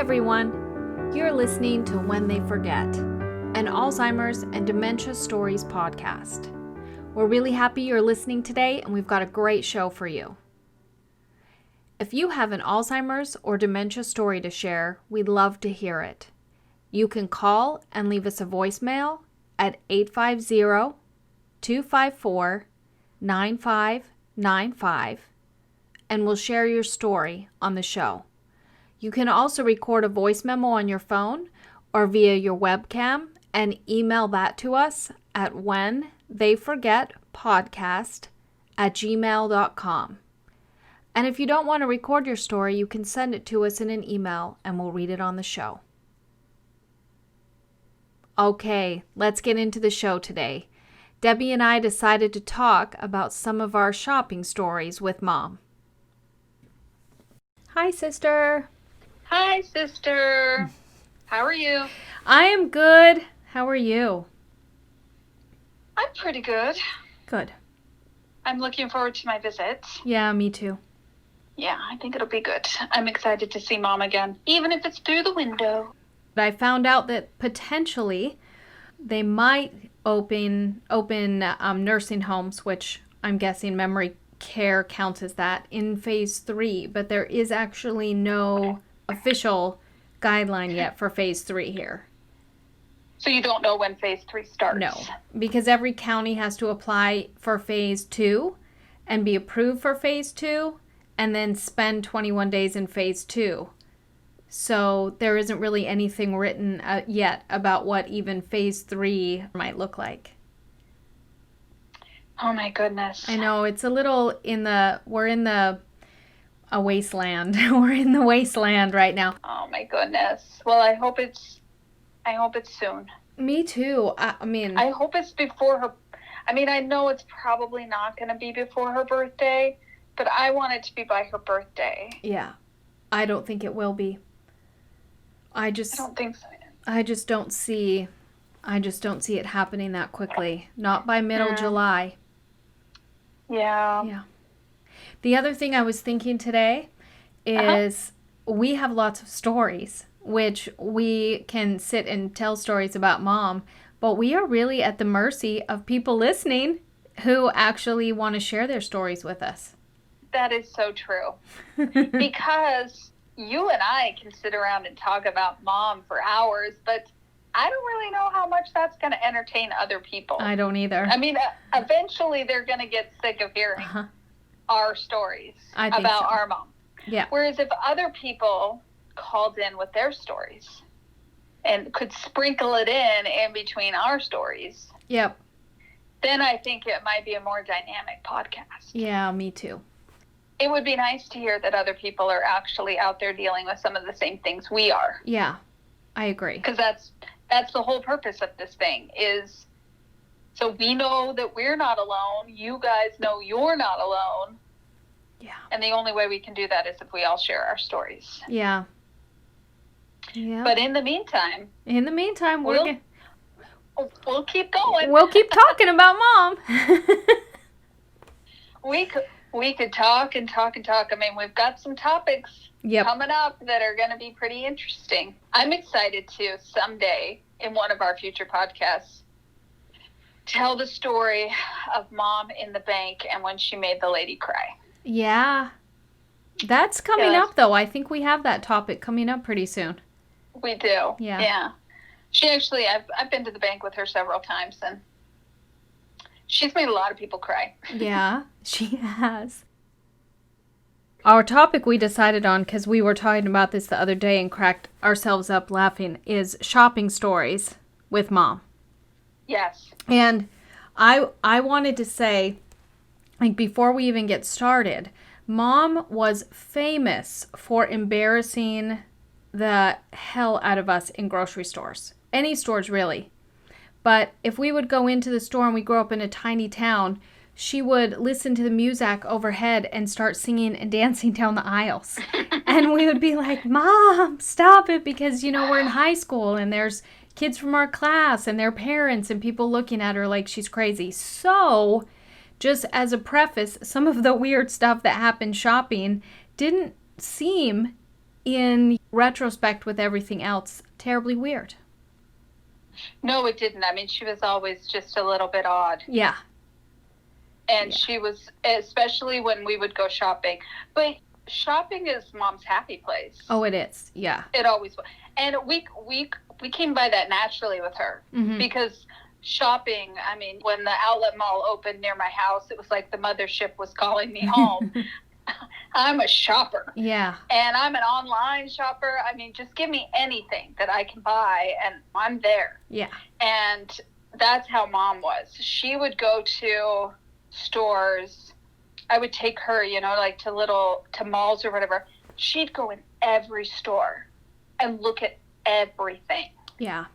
everyone. You're listening to When They Forget, an Alzheimer's and Dementia Stories podcast. We're really happy you're listening today, and we've got a great show for you. If you have an Alzheimer's or dementia story to share, we'd love to hear it. You can call and leave us a voicemail at 850-254-9595, and we'll share your story on the show. You can also record a voice memo on your phone or via your webcam and email that to us at whentheyforgetpodcast@gmail.com. And if you don't want to record your story, you can send it to us in an email and we'll read it on the show. Okay, let's get into the show today. Debbie and I decided to talk about some of our shopping stories with Mom. Hi, sister. Hi, sister. How are you? I am good. How are you? I'm pretty good. Good. I'm looking forward to my visit. Yeah, me too. Yeah, I think it'll be good. I'm excited to see Mom again, even if it's through the window. I found out that potentially they might open nursing homes, which I'm guessing memory care counts as that, in phase 3, but there is actually no official guideline yet for phase 3 here. So you don't know when phase 3 starts? No, because every county has to apply for phase 2 and be approved for phase 2 and then spend 21 days in phase 2. So there isn't really anything written yet about what even phase 3 might look like. Oh my goodness. I know, it's a little we're in a wasteland. We're in the wasteland right now. Oh my goodness. Well, I hope it's soon. Me too. I hope it's before her. I know it's probably not going to be before her birthday, but I want it to be by her birthday. Yeah. I don't think it will be. I don't think so. I just don't see it happening that quickly. Not by middle July. Yeah. Yeah. The other thing I was thinking today is we have lots of stories, which we can sit and tell stories about Mom, but we are really at the mercy of people listening who actually want to share their stories with us. That is so true. Because you and I can sit around and talk about Mom for hours, but I don't really know how much that's going to entertain other people. I don't either. Eventually they're going to get sick of hearing our stories about our mom. Yeah. Whereas if other people called in with their stories and could sprinkle it in between our stories, yep, then I think it might be a more dynamic podcast. Yeah, me too. It would be nice to hear that other people are actually out there dealing with some of the same things we are. Yeah, I agree. Because that's the whole purpose of this thing, is so we know that we're not alone. You guys know you're not alone. Yeah. And the only way we can do that is if we all share our stories. Yeah. Yeah. But in the meantime, we'll keep going. We'll keep talking about Mom. We could talk and talk and talk. We've got some topics coming up that are going to be pretty interesting. I'm excited to someday in one of our future podcasts tell the story of Mom in the bank and when she made the lady cry. Yeah. That's coming up, though. I think we have that topic coming up pretty soon. We do. Yeah. She actually, I've been to the bank with her several times, and she's made a lot of people cry. Yeah, she has. Our topic we decided on, because we were talking about this the other day and cracked ourselves up laughing, is shopping stories with Mom. Yes. And I wanted to say, before we even get started, Mom was famous for embarrassing the hell out of us in grocery stores. Any stores, really. But if we would go into the store, and we grew up in a tiny town, she would listen to the music overhead and start singing and dancing down the aisles. And we would be like, Mom, stop it, because, we're in high school and there's kids from our class and their parents and people looking at her like she's crazy. So, just as a preface, some of the weird stuff that happened shopping didn't seem in retrospect with everything else, terribly weird. No, it didn't. I mean, she was always just a little bit odd. Yeah. And she was, especially when we would go shopping. But shopping is Mom's happy place. Oh, it is. Yeah. It always was. And we came by that naturally with her. Mm-hmm. Because shopping, I mean, when the outlet mall opened near my house, it was like the mothership was calling me home. I'm a shopper. Yeah. And I'm an online shopper. I mean, just give me anything that I can buy and I'm there. Yeah. And that's how Mom was. She would go to stores. I would take her, you know, like to malls or whatever. She'd go in every store and look at everything. Yeah.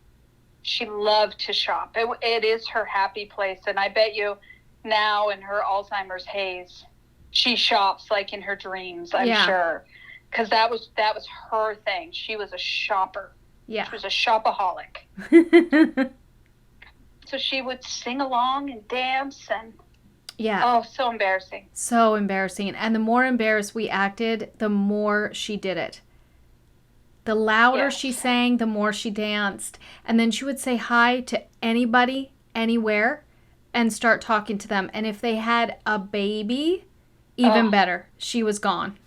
She loved to shop. It is her happy place. And I bet you now in her Alzheimer's haze, she shops like in her dreams, I'm sure. Because that was her thing. She was a shopper. Yeah. She was a shopaholic. So she would sing along and dance and oh, so embarrassing. So embarrassing. And the more embarrassed we acted, the more she did it. The louder she sang, the more she danced. And then she would say hi to anybody, anywhere, and start talking to them. And if they had a baby, even better. She was gone.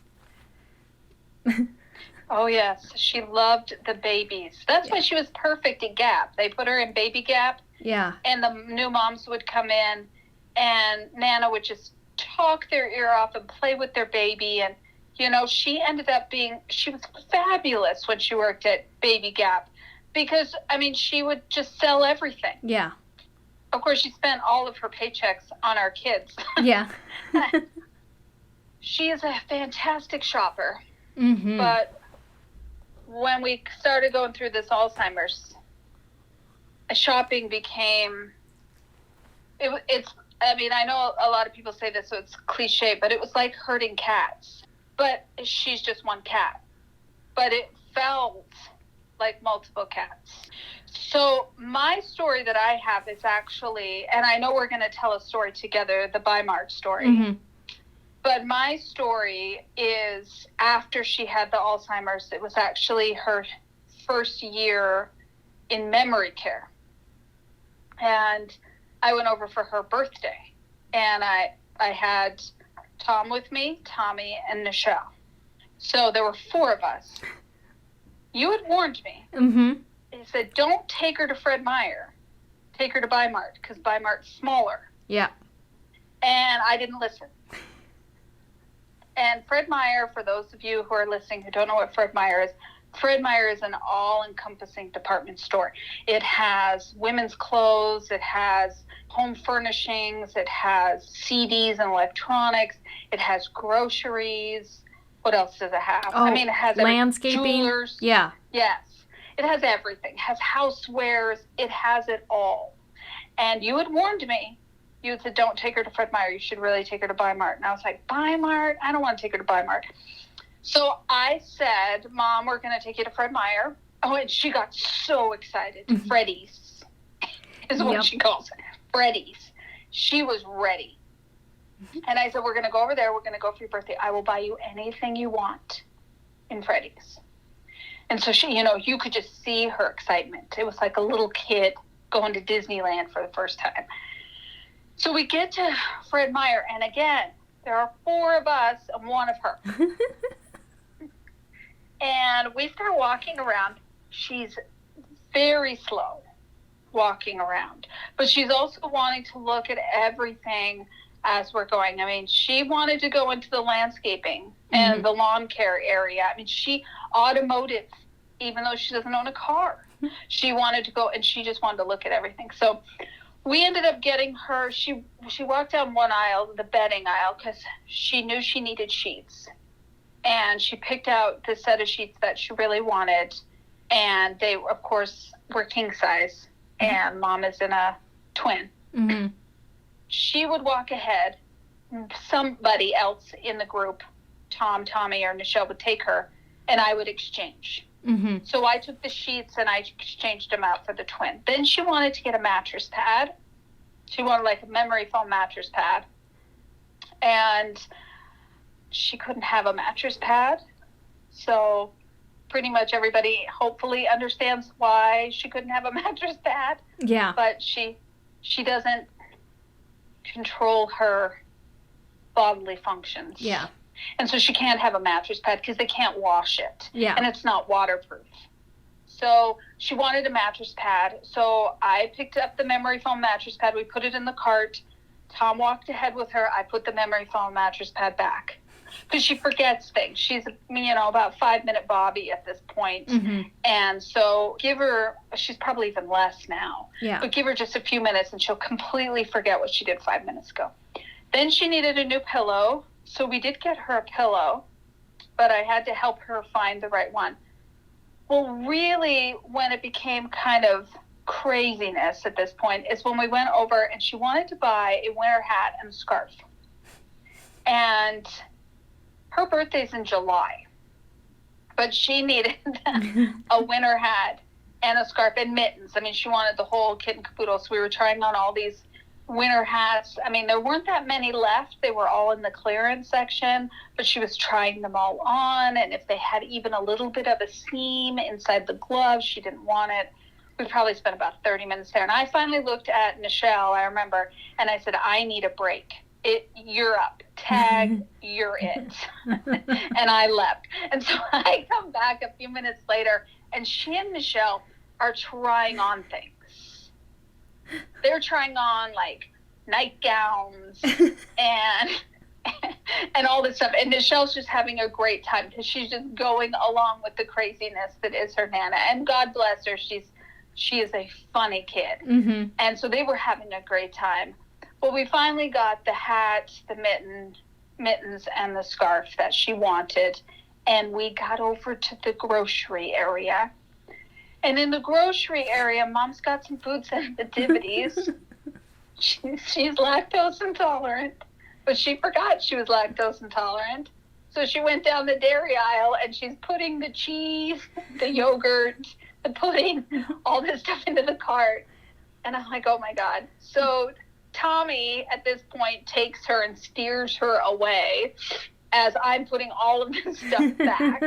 Oh, yes. She loved the babies. That's why she was perfect at Gap. They put her in Baby Gap. Yeah. And the new moms would come in, and Nana would just talk their ear off and play with their baby. And, you know, she was fabulous when she worked at Baby Gap. Because, I mean, she would just sell everything. Yeah. Of course, she spent all of her paychecks on our kids. Yeah. She is a fantastic shopper. Mm-hmm. But when we started going through this Alzheimer's, shopping became, it's, I mean, I know a lot of people say this, so it's cliche, but it was like herding cats. But she's just one cat. But it felt like multiple cats. So my story that I have is actually, and I know we're going to tell a story together, the Bi-Mart story. Mm-hmm. But my story is after she had the Alzheimer's. It was actually her first year in memory care. And I went over for her birthday. And I had Tom with me, Tommy, and Nichelle. So there were 4 of us. You had warned me. Mm-hmm. He said, don't take her to Fred Meyer. Take her to Bi-Mart, because Bi-Mart's smaller. Yeah. And I didn't listen. And Fred Meyer, for those of you who are listening who don't know what Fred Meyer is an all-encompassing department store. It has women's clothes, it has home furnishings, it has CDs and electronics, it has groceries. What else does it have? Oh, I mean, it has landscaping. Jewelers. Yeah. Yes. It has everything. It has housewares. It has it all. And you had warned me. You said, don't take her to Fred Meyer. You should really take her to Bi-Mart. And I was like, Bi-Mart? I don't want to take her to Bi-Mart. So I said, Mom, we're going to take you to Fred Meyer. Oh, and she got so excited. Mm-hmm. Freddy's is what she calls it. Freddy's. She was ready. And I said, we're going to go over there. We're going to go for your birthday. I will buy you anything you want in Freddy's. And so she, you know, you could just see her excitement. It was like a little kid going to Disneyland for the first time. So we get to Fred Meyer, and again, there are 4 of us and 1 of her. And we start walking around. She's very slow walking around, but she's also wanting to look at everything as we're going. I mean, she wanted to go into the landscaping and the lawn care area. I mean, automotive, even though she doesn't own a car. She wanted to go, and she just wanted to look at everything. So we ended up getting her, she walked down one aisle, the bedding aisle, because she knew she needed sheets. And she picked out the set of sheets that she really wanted. And they, of course, were king size. And Mom is in a twin. Mm-hmm. She would walk ahead. Somebody else in the group, Tom, Tommy, or Nichelle would take her, and I would exchange. Mm-hmm. So I took the sheets and I exchanged them out for the twin. Then she wanted to get a mattress pad. She wanted like a memory foam mattress pad. And she couldn't have a mattress pad. So pretty much everybody hopefully understands why she couldn't have a mattress pad. Yeah. But she doesn't control her bodily functions. Yeah. And so she can't have a mattress pad because they can't wash it. Yeah. And it's not waterproof. So she wanted a mattress pad. So I picked up the memory foam mattress pad. We put it in the cart. Tom walked ahead with her. I put the memory foam mattress pad back. Because she forgets things. She's, about 5-minute Bobby at this point. Mm-hmm. And so she's probably even less now. Yeah. But give her just a few minutes and she'll completely forget what she did 5 minutes ago. Then she needed a new pillow. So we did get her a pillow, but I had to help her find the right one. Well, really, when it became kind of craziness at this point is when we went over and she wanted to buy a winter hat and a scarf. And her birthday's in July, but she needed a winter hat and a scarf and mittens. I mean, she wanted the whole kit and caboodle. So we were trying on all these winter hats. I mean, there weren't that many left. They were all in the clearance section, but she was trying them all on. And if they had even a little bit of a seam inside the glove, she didn't want it. We probably spent about 30 minutes there. And I finally looked at Michelle, I remember, and I said, I need a break. You're up. Tag, you're it. And I left. And so I come back a few minutes later, and she and Michelle are trying on things. They're trying on, like, nightgowns and all this stuff. And Michelle's just having a great time because she's just going along with the craziness that is her Nana. And God bless her, she is a funny kid. Mm-hmm. And so they were having a great time. Well, we finally got the hat, the mittens, and the scarf that she wanted. And we got over to the grocery area. And in the grocery area, Mom's got some food sensitivities. She's lactose intolerant. But she forgot she was lactose intolerant. So she went down the dairy aisle and she's putting the cheese, the yogurt, the pudding, all this stuff into the cart. And I'm like, oh my God. So Tommy, at this point, takes her and steers her away as I'm putting all of this stuff back.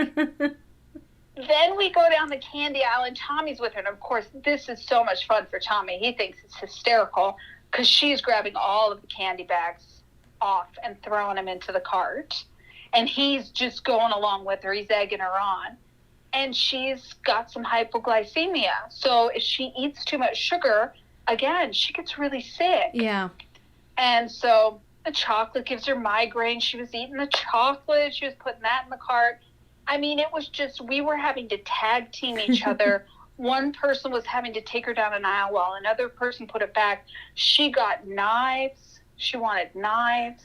Then we go down the candy aisle, and Tommy's with her. And, of course, this is so much fun for Tommy. He thinks it's hysterical because she's grabbing all of the candy bags off and throwing them into the cart. And he's just going along with her. He's egging her on. And she's got some hypoglycemia. So if she eats too much sugar, again, she gets really sick. Yeah. And so the chocolate gives her migraine. She was eating the chocolate. She was putting that in the cart. I mean, it was just, we were having to tag team each other. One person was having to take her down an aisle while another person put it back. She got knives. She wanted knives.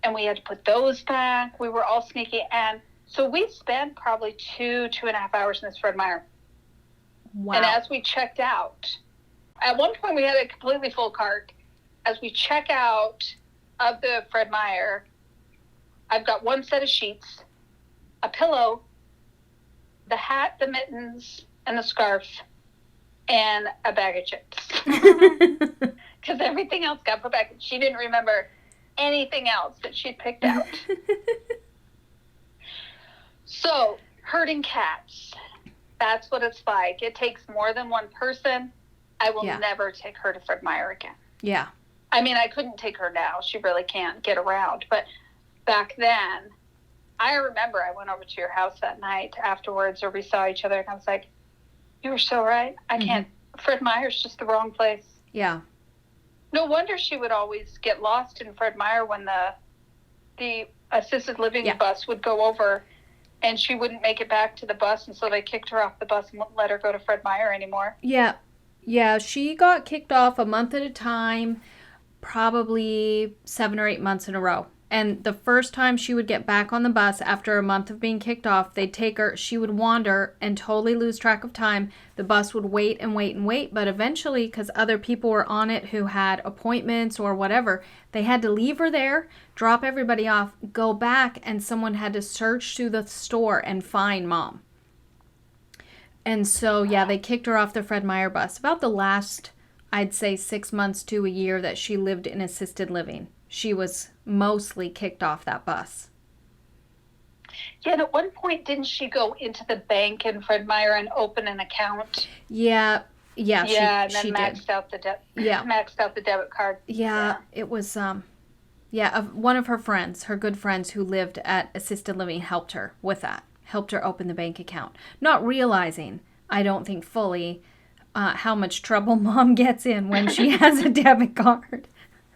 And we had to put those back. We were all sneaky. And so we spent probably 2.5 hours in this Fred Meyer. Wow. And as we checked out, at one point we had a completely full cart. As we check out of the Fred Meyer, I've got one set of sheets, a pillow, the hat, the mittens, and the scarf, and a bag of chips. Because everything else got put back. She didn't remember anything else that she'd picked out. So, herding cats, that's what it's like. It takes more than one person. I will never take her to Fred Meyer again. Yeah. I mean, I couldn't take her now. She really can't get around. But back then, I remember I went over to your house that night afterwards, or we saw each other, and I was like, you were so right. I can't. Fred Meyer's just the wrong place. Yeah. No wonder she would always get lost in Fred Meyer when the assisted living bus would go over, and she wouldn't make it back to the bus, and so they kicked her off the bus and wouldn't let her go to Fred Meyer anymore. Yeah. Yeah, she got kicked off a month at a time, probably 7 or 8 months in a row. And the first time she would get back on the bus after a month of being kicked off, they'd take her, she would wander and totally lose track of time. The bus would wait and wait and wait, but eventually, because other people were on it who had appointments or whatever, they had to leave her there, drop everybody off, go back, and someone had to search through the store and find Mom. And so, yeah, they kicked her off the Fred Meyer bus. About the last, I'd say, 6 months to a year that she lived in assisted living, she was mostly kicked off that bus. Yeah, and at one point, didn't she go into the bank in Fred Meyer and open an account? Yeah, and then she maxed did. out the maxed out the debit card. Yeah, it was one of her friends, her good friends who lived at assisted living, helped her with that. Helped her open the bank account, not realizing, I don't think fully, how much trouble Mom gets in when she has a debit card.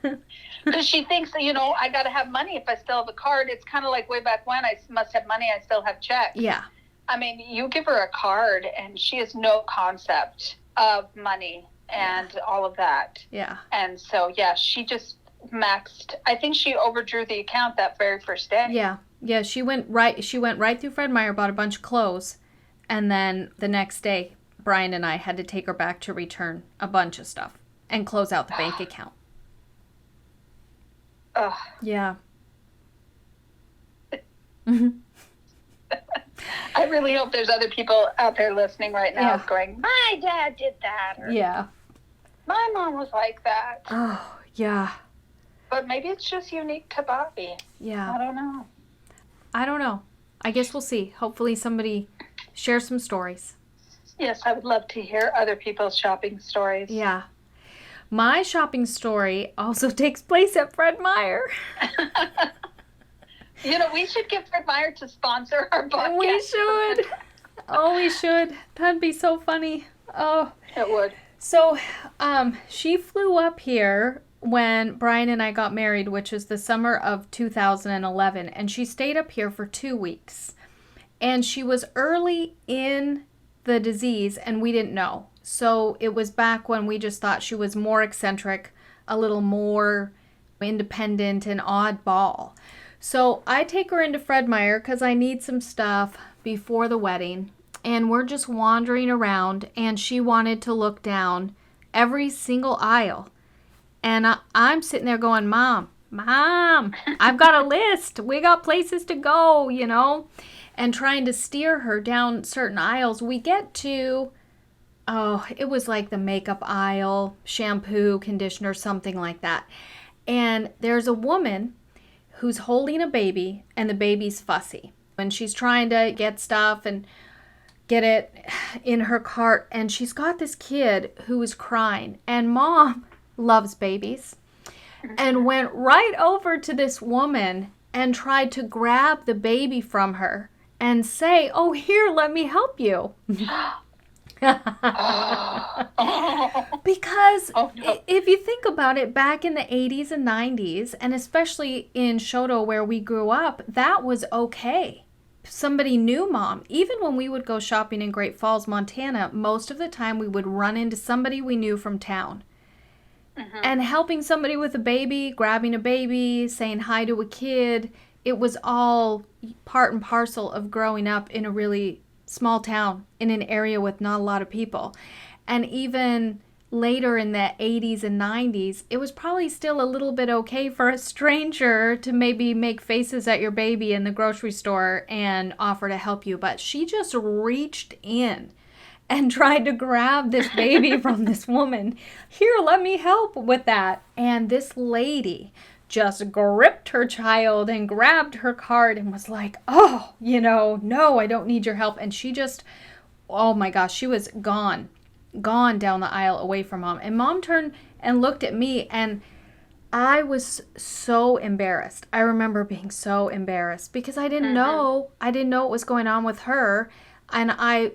Because she thinks, I got to have money if I still have a card. It's kind of like way back when, I must have money, I still have checks. Yeah. I mean, you give her a card and she has no concept of money and all of that. Yeah. And so, she just maxed. I think she overdrew the account that very first day. Yeah. Yeah, she went right through Fred Meyer, bought a bunch of clothes, and then the next day, Brian and I had to take her back to return a bunch of stuff and close out the bank account. Ugh. Yeah. I really hope there's other people out there listening right now going, my dad did that. Or, my mom was like that. Oh, yeah. But maybe it's just unique to Bobby. Yeah. I don't know. I guess we'll see. Hopefully somebody shares some stories. Yes, I would love to hear other people's shopping stories. Yeah. My shopping story also takes place at Fred Meyer. We should get Fred Meyer to sponsor our podcast. We should. Oh, we should. That'd be so funny. Oh. It would. So, she flew up here when Brian and I got married, which was the summer of 2011, and she stayed up here for 2 weeks. And she was early in the disease, and we didn't know. So it was back when we just thought she was more eccentric, a little more independent and oddball. So I take her into Fred Meyer because I need some stuff before the wedding. And we're just wandering around, and she wanted to look down every single aisle. And I'm sitting there going, Mom, I've got a list. We got places to go, and trying to steer her down certain aisles. We get to, it was like the makeup aisle, shampoo, conditioner, something like that. And there's a woman who's holding a baby, and the baby's fussy. And she's trying to get stuff and get it in her cart. And she's got this kid who is crying. And Mom loves babies, and went right over to this woman and tried to grab the baby from her and say, oh, here, let me help you. Because if you think about it, back in the 80s and 90s, and especially in Shoto where we grew up, that was okay. Somebody knew Mom. Even when we would go shopping in Great Falls, Montana, most of the time we would run into somebody we knew from town. Mm-hmm. And helping somebody with a baby, grabbing a baby, saying hi to a kid, it was all part and parcel of growing up in a really small town in an area with not a lot of people. And even later in the 80s and 90s, it was probably still a little bit okay for a stranger to maybe make faces at your baby in the grocery store and offer to help you. But she just reached in and tried to grab this baby from this woman. Here, let me help with that. And this lady just gripped her child and grabbed her card and was like, oh, no, I don't need your help. And she just, oh my gosh, she was gone down the aisle away from Mom. And Mom turned and looked at me, and I was so embarrassed. I remember being so embarrassed because I didn't know what was going on with her. And I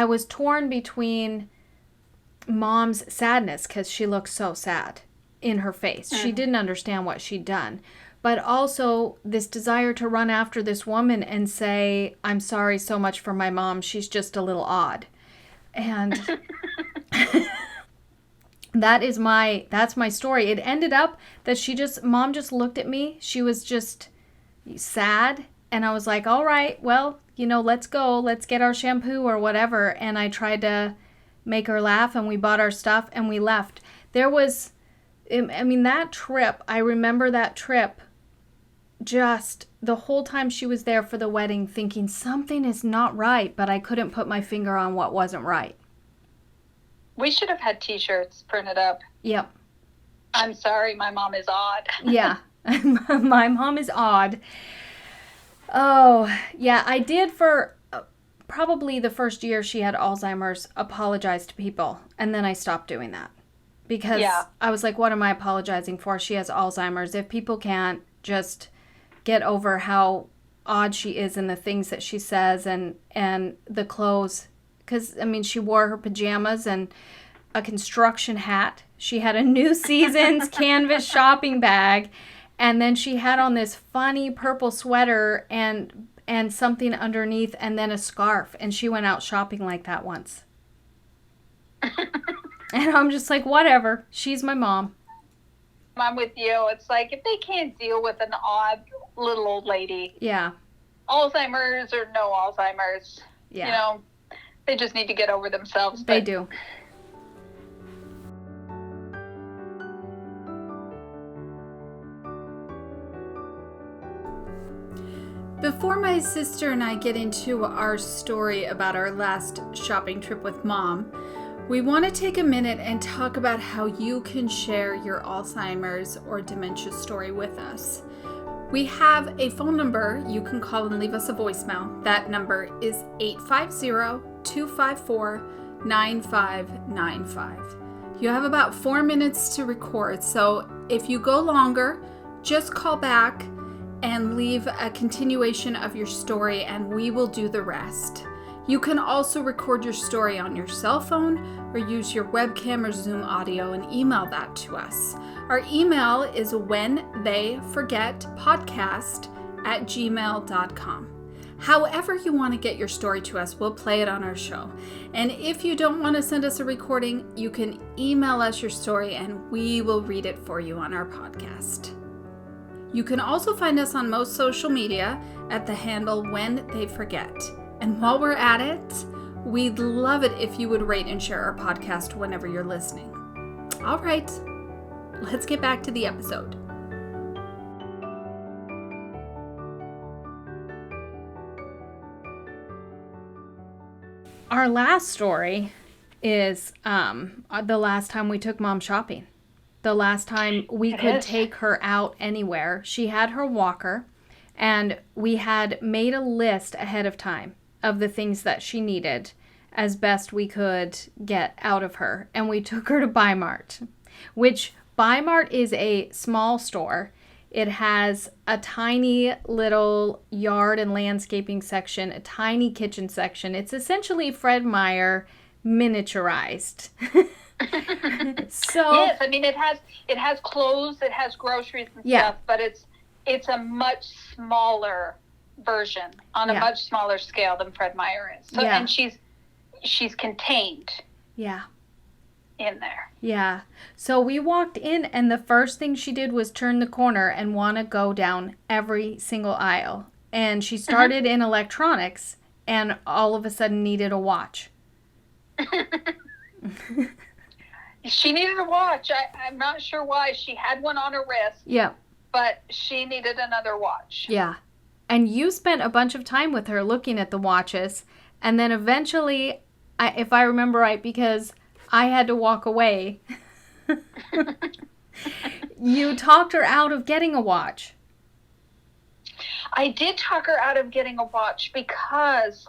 was torn between Mom's sadness because she looked so sad in her face. She didn't understand what she'd done. But also this desire to run after this woman and say, I'm sorry so much for my mom. She's just a little odd. And that's my story. It ended up that Mom just looked at me. She was just sad. And I was like, all right, well, let's go. Let's get our shampoo or whatever. And I tried to make her laugh, and we bought our stuff and we left. That trip, I remember that trip, just the whole time she was there for the wedding, thinking something is not right, but I couldn't put my finger on what wasn't right. We should have had t-shirts printed up. Yep. I'm sorry, my mom is odd. Yeah. My mom is odd. Oh, yeah, I did for probably the first year she had Alzheimer's, apologize to people. And then I stopped doing that because I was like, what am I apologizing for? She has Alzheimer's. If people can't just get over how odd she is and the things that she says and the clothes. Because, I mean, she wore her pajamas and a construction hat. She had a New Seasons canvas shopping bag. And then she had on this funny purple sweater and something underneath and then a scarf. And she went out shopping like that once. And I'm just like, whatever. She's my mom. I'm with you. It's like, if they can't deal with an odd little old lady. Yeah. Alzheimer's or no Alzheimer's. Yeah. You know, they just need to get over themselves. They do. Before my sister and I get into our story about our last shopping trip with Mom, we want to take a minute and talk about how you can share your Alzheimer's or dementia story with us. We have a phone number you can call and leave us a voicemail. That number is 850-254-9595. You have about 4 minutes to record, so if you go longer, just call back and leave a continuation of your story and we will do the rest. You can also record your story on your cell phone or use your webcam or Zoom audio and email that to us. Our email is whentheyforget@gmail.com. However you want to get your story to us, we'll play it on our show. And if you don't want to send us a recording, you can email us your story and we will read it for you on our podcast. You can also find us on most social media at the handle whentheyforget. And while we're at it, we'd love it if you would rate and share our podcast whenever you're listening. All right, let's get back to the episode. Our last story is the last time we took Mom shopping. The last time we could take her out anywhere. She had her walker, and we had made a list ahead of time of the things that she needed as best we could get out of her. And we took her to Bi-Mart, which Bi-Mart is a small store. It has a tiny little yard and landscaping section, a tiny kitchen section. It's essentially Fred Meyer miniaturized. So yes, I mean it has clothes, it has groceries and stuff, but it's a much smaller version on a much smaller scale than Fred Meyer is. So and she's contained. Yeah. In there. Yeah. So we walked in and the first thing she did was turn the corner and want to go down every single aisle. And she started in electronics and all of a sudden needed a watch. She needed a watch. I'm not sure why. She had one on her wrist. Yeah. But she needed another watch. Yeah. And you spent a bunch of time with her looking at the watches. And then eventually, if I remember right, because I had to walk away, you talked her out of getting a watch. I did talk her out of getting a watch because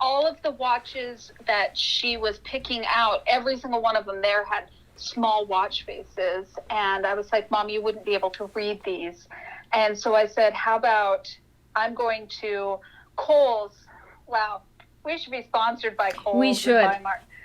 all of the watches that she was picking out, every single one of them there had small watch faces. And I was like, Mom, you wouldn't be able to read these. And so I said, how about I'm going to Kohl's. Wow, we should be sponsored by Kohl's. We should.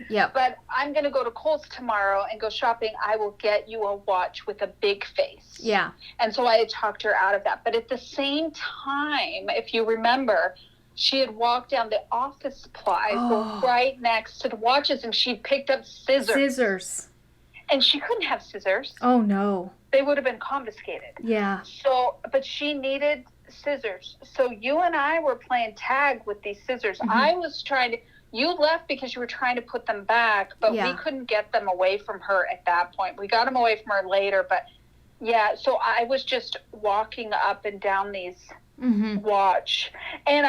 Yeah. But I'm going to go to Kohl's tomorrow and go shopping. I will get you a watch with a big face. Yeah. And so I talked her out of that. But at the same time, if you remember, she had walked down the office supplies were right next to the watches, and she picked up scissors. And she couldn't have scissors. Oh, no. They would have been confiscated. Yeah. So, but she needed scissors. So you and I were playing tag with these scissors. Mm-hmm. I was trying to, you left because you were trying to put them back, but we couldn't get them away from her at that point. We got them away from her later, but yeah, so I was just walking up and down these watch. And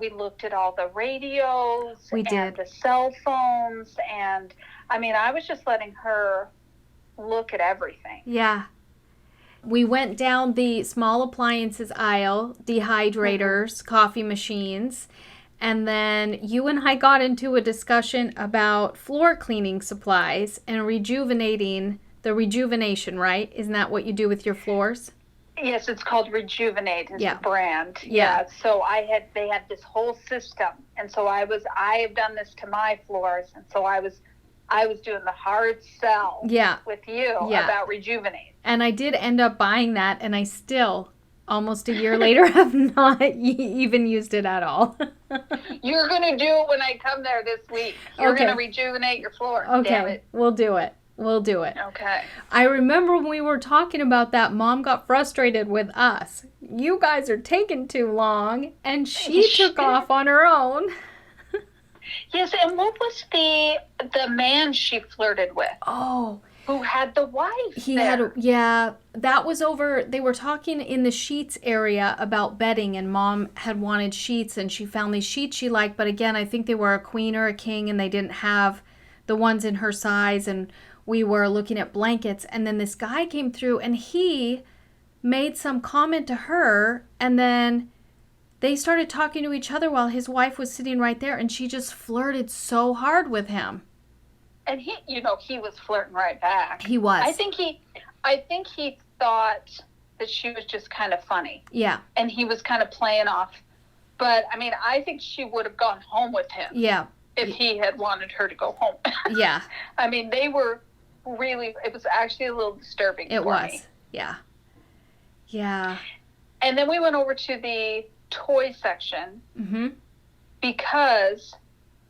we looked at all the radios and the cell phones. And I mean, I was just letting her look at everything. Yeah. We went down the small appliances aisle, dehydrators, coffee machines, and then you and I got into a discussion about floor cleaning supplies and rejuvenation, right? Isn't that what you do with your floors? Yes, it's called Rejuvenate. It's Yeah. a brand. Yeah. So they had this whole system, and so I have done this to my floors, and so I was doing the hard sell. Yeah. With you about Rejuvenate. And I did end up buying that, and I still, almost a year later, have not even used it at all. You're gonna do it when I come there this week. You're gonna rejuvenate your floor. Okay, damn it. We'll do it. Okay. I remember when we were talking about that, Mom got frustrated with us. You guys are taking too long, and she took off on her own. Yes, and what was the man she flirted with? Oh. Who had the wife that was over, they were talking in the sheets area about bedding, and Mom had wanted sheets, and she found these sheets she liked, but again, I think they were a queen or a king, and they didn't have the ones in her size, and we were looking at blankets, and then this guy came through, and he made some comment to her, and then they started talking to each other while his wife was sitting right there, and she just flirted so hard with him. And he was flirting right back. He was. I think he thought that she was just kind of funny. Yeah. And he was kind of playing off. But, I mean, I think she would have gone home with him. Yeah. If he had wanted her to go home. Yeah. I mean, they were really, it was actually a little disturbing for me. It was. Yeah. Yeah. And then we went over to the toy section. Mm-hmm. Because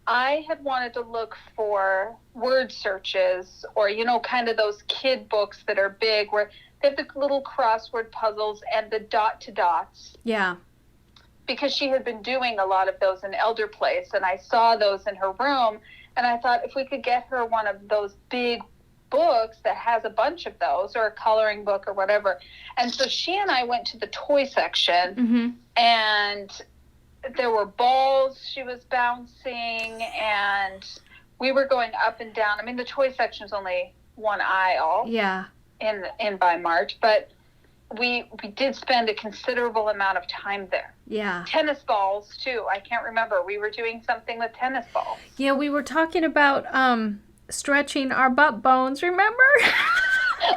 I had wanted to look for word searches or, kind of those kid books that are big where they have the little crossword puzzles and the dot to dots. Yeah. Because she had been doing a lot of those in Elder Place, and I saw those in her room, and I thought if we could get her one of those big books that has a bunch of those, or a coloring book or whatever. And so she and I went to the toy section, and there were balls she was bouncing, and we were going up and down. I mean, the toy section is only one aisle. Yeah. In by March, but we did spend a considerable amount of time there. Yeah. Tennis balls too. I can't remember. We were doing something with tennis balls. Yeah, we were talking about stretching our butt bones, remember?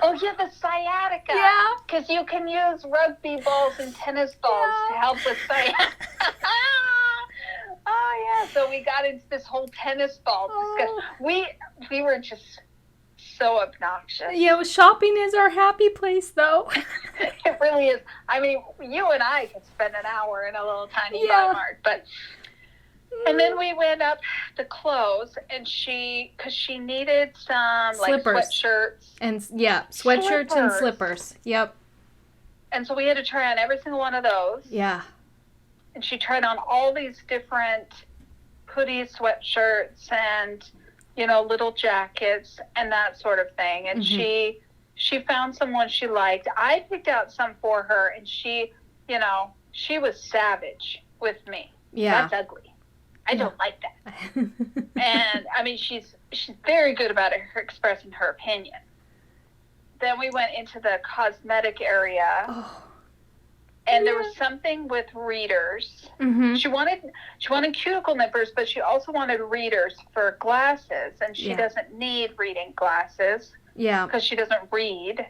Oh, yeah, the sciatica. Yeah. Because you can use rugby balls and tennis balls to help with sciatica. Oh, yeah. So we got into this whole tennis ball discussion. We were just so obnoxious. Yeah, shopping is our happy place, though. It really is. I mean, you and I could spend an hour in a little tiny Walmart, but... And then we went up the clothes, and because she needed some slippers. Like sweatshirts. And sweatshirts and slippers. Yep. And so we had to try on every single one of those. Yeah. And she tried on all these different hoodies, sweatshirts, and, little jackets and that sort of thing. And she found someone she liked. I picked out some for her, and she was savage with me. Yeah. That's ugly. I don't like that. And, I mean, she's very good about her expressing her opinion. Then we went into the cosmetic area. Oh. And there was something with readers. Mm-hmm. She wanted cuticle nippers, but she also wanted readers for glasses. And she doesn't need reading glasses. Yeah. Because she doesn't read.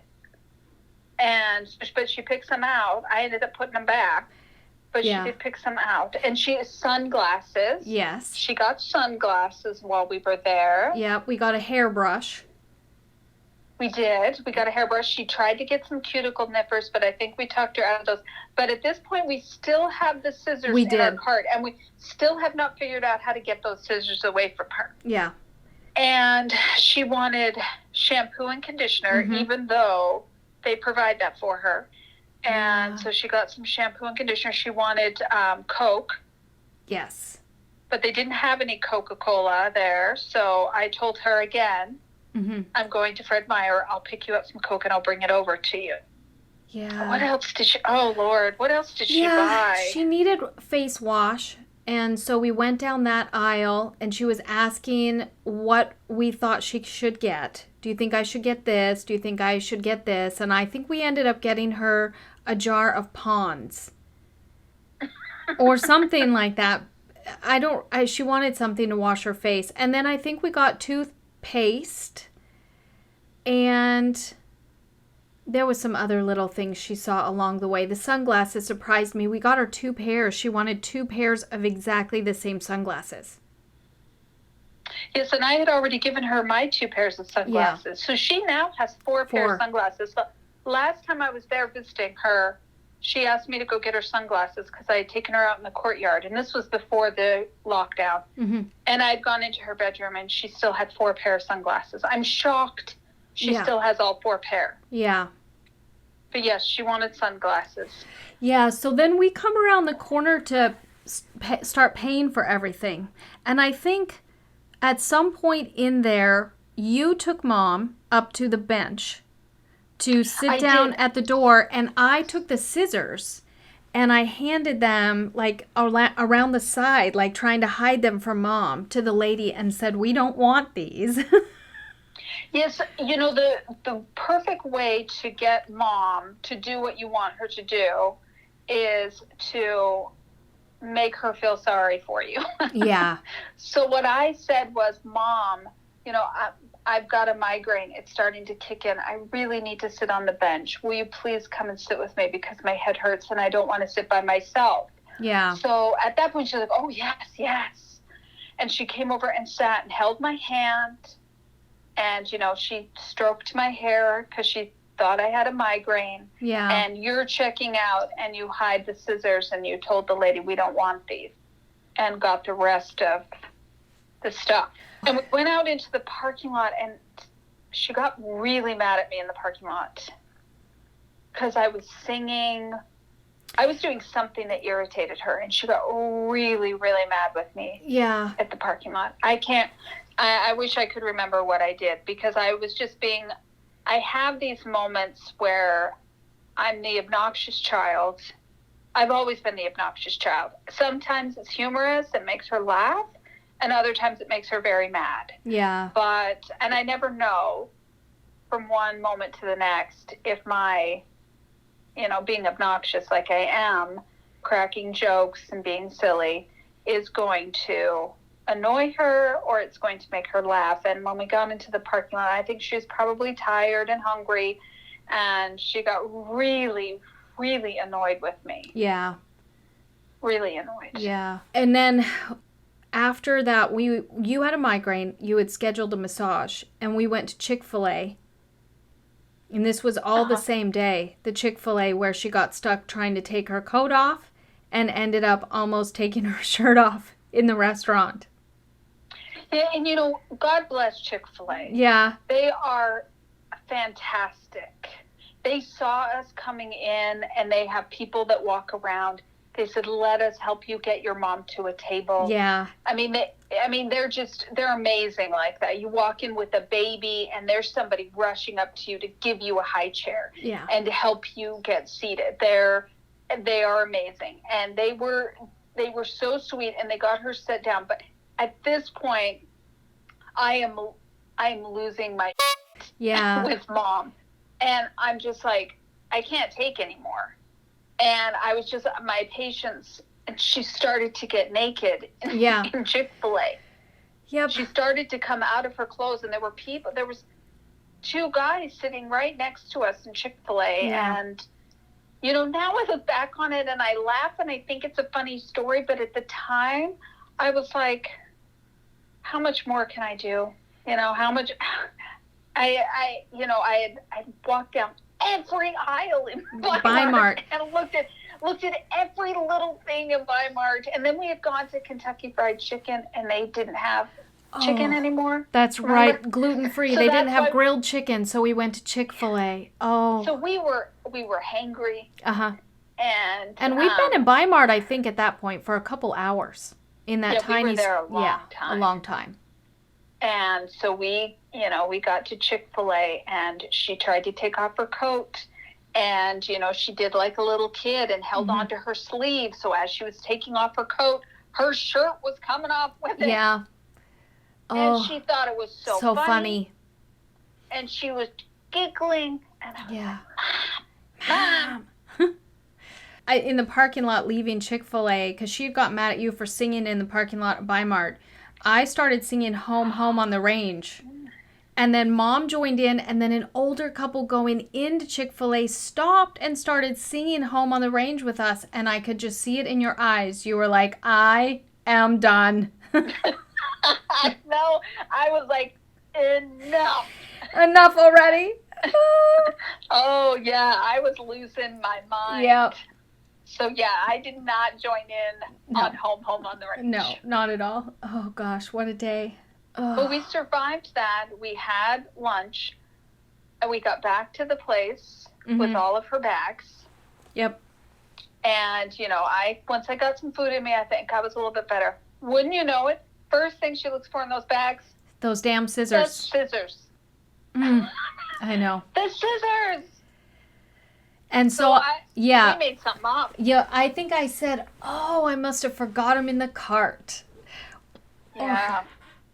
But she picked some out. I ended up putting them back. But she did pick some out. And she has sunglasses. Yes. She got sunglasses while we were there. Yeah, we got a hairbrush. We did. We got a hairbrush. She tried to get some cuticle nippers, but I think we talked her out of those. But at this point, we still have the scissors in our cart. And we still have not figured out how to get those scissors away from her. Yeah. And she wanted shampoo and conditioner, even though they provide that for her. And so she got some shampoo and conditioner. She wanted Coke. Yes. But they didn't have any Coca-Cola there. So I told her again, I'm going to Fred Meyer. I'll pick you up some Coke and I'll bring it over to you. Yeah. What else did she... Oh, Lord. What else did she buy? She needed face wash. And so we went down that aisle, and she was asking what we thought she should get. Do you think I should get this? Do you think I should get this? And I think we ended up getting her a jar of Pond's or something like that. She wanted something to wash her face. And then I think we got toothpaste, and there was some other little things she saw along the way. The sunglasses surprised me. We got her 2 pairs. She wanted 2 pairs of exactly the same sunglasses. Yes, and I had already given her my 2 pairs of sunglasses. Yeah. So she now has 4 pairs of sunglasses. So last time I was there visiting her, she asked me to go get her sunglasses because I had taken her out in the courtyard. And this was before the lockdown. Mm-hmm. And I had gone into her bedroom, and she still had 4 pairs of sunglasses. I'm shocked she still has all 4 pair. Yeah. But yes, she wanted sunglasses. Yeah, so then we come around the corner to start paying for everything. And I think at some point in there, you took Mom up to the bench to sit down at the door, and I took the scissors and I handed them like around the side, like trying to hide them from Mom, to the lady, and said, "We don't want these." Yes, you know, the perfect way to get Mom to do what you want her to do is to make her feel sorry for you. Yeah. So what I said was, Mom, you know, I've got a migraine. It's starting to kick in. I really need to sit on the bench. Will you please come and sit with me because my head hurts and I don't want to sit by myself. Yeah. So at that point, she's like, oh, yes. And she came over and sat and held my hand. And, you know, she stroked my hair because she thought I had a migraine. Yeah. And you're checking out and you hide the scissors and you told the lady, we don't want these, and got the rest of the stuff. And we went out into the parking lot, and she got really mad at me in the parking lot because I was singing. I was doing something that irritated her, and she got really, really mad with me. Yeah. At the parking lot. I wish I could remember what I did, because I was just I have these moments where I'm the obnoxious child. I've always been the obnoxious child. Sometimes it's humorous, it makes her laugh, and other times it makes her very mad. Yeah. And I never know from one moment to the next if my, you know, being obnoxious like I am, cracking jokes and being silly, is going to annoy her or it's going to make her laugh. And when we got into the parking lot, I think she was probably tired and hungry, and she got really, really annoyed with me. Yeah. Really annoyed. Yeah. And then after that, you had a migraine, you had scheduled a massage, and we went to Chick-fil-A. And this was all the same day, the Chick-fil-A where she got stuck trying to take her coat off and ended up almost taking her shirt off in the restaurant. Yeah, and you know, God bless Chick-fil-A. Yeah. They are fantastic. They saw us coming in, and they have people that walk around. They said, let us help you get your mom to a table. Yeah. I mean, they're amazing like that. You walk in with a baby, and there's somebody rushing up to you to give you a high chair. Yeah. And to help you get seated. They are amazing. And they were so sweet, and they got her sit down. But at this point, I am losing my with Mom. And I'm just like, I can't take anymore. And I was just, my patience, and she started to get naked in Chick-fil-A. Yep. She started to come out of her clothes, and there was 2 guys sitting right next to us in Chick-fil-A. Yeah. And, you know, now I look back on it and I laugh and I think it's a funny story, but at the time I was like, how much more can I do? You know, how much I had walked down every aisle in Weimar and looked at every little thing in Weimar. And then we had gone to Kentucky Fried Chicken, and they didn't have chicken anymore. That's right, gluten-free. So they didn't have grilled chicken, so we went to Chick-fil-A. Oh. So we were hangry. Uh-huh. And we've been in Weimar, I think, at that point for a couple hours in that tiny. We were there a long time. And so we got to Chick-fil-A, and she tried to take off her coat, and, you know, she did like a little kid and held on to her sleeve. So as she was taking off her coat, her shirt was coming off with it. Yeah. And she thought it was so funny. And she was giggling. And I was like, Mom. In the parking lot leaving Chick-fil-A, because she had got mad at you for singing in the parking lot at Bi-Mart, I started singing Home, Home on the Range. And then Mom joined in, and then an older couple going into Chick-fil-A stopped and started singing Home on the Range with us, and I could just see it in your eyes. You were like, I am done. No, I was like, enough. Enough already? Oh, yeah, I was losing my mind. Yep. So, yeah, I did not join in on Home, Home on the Range. No, not at all. Oh, gosh, what a day. But we survived that. We had lunch, and we got back to the place with all of her bags. Yep. And, you know, once I got some food in me, I think I was a little bit better. Wouldn't you know it? First thing she looks for in those bags? Those damn scissors. The scissors. I know. The scissors! And so we made something up. Yeah, I think I said, I must have forgot them in the cart. Yeah.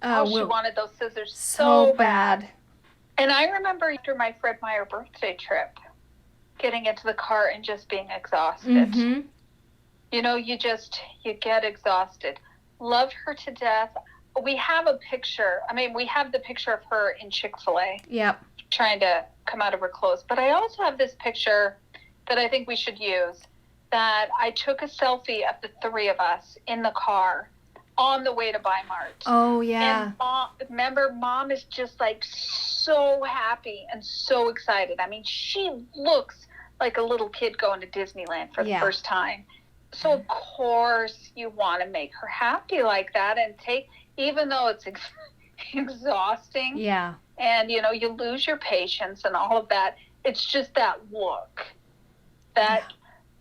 She wanted those scissors so bad. And I remember after my Fred Meyer birthday trip, getting into the car and just being exhausted. Mm-hmm. You know, you get exhausted. Loved her to death. We have a picture. I mean, we have the picture of her in Chick-fil-A. Yep. Trying to come out of her clothes. But I also have this picture that I think we should use, that I took a selfie of the three of us in the car on the way to Bi-Mart. Oh, yeah. And Mom is just like so happy and so excited. I mean, she looks like a little kid going to Disneyland for the first time. So, of course, you want to make her happy like that and even though it's exhausting. Yeah. And, you know, you lose your patience and all of that. It's just that look, that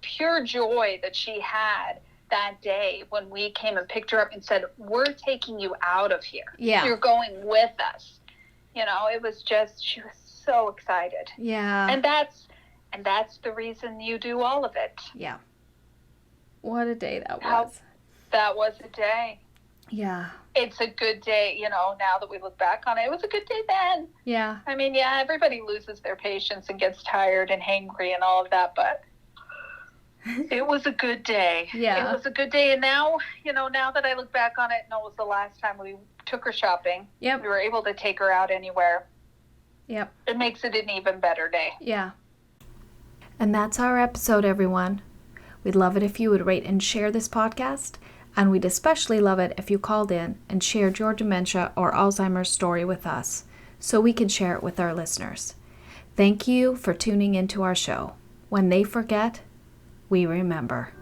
pure joy that she had that day when we came and picked her up and said, we're taking you out of here. Yeah. You're going with us. You know, it was just, she was so excited. Yeah. And that's the reason you do all of it. Yeah. What a day that was. That was a day. Yeah. It's a good day, you know, now that we look back on it. It was a good day then. Yeah. I mean, yeah, everybody loses their patience and gets tired and hangry and all of that, but it was a good day. Yeah. It was a good day. And now, you know, now that I look back on it, no, it was the last time we took her shopping. Yep. We were able to take her out anywhere. Yep. It makes it an even better day. Yeah. And that's our episode, everyone. We'd love it if you would rate and share this podcast. And we'd especially love it if you called in and shared your dementia or Alzheimer's story with us so we can share it with our listeners. Thank you for tuning into our show. When they forget, we remember.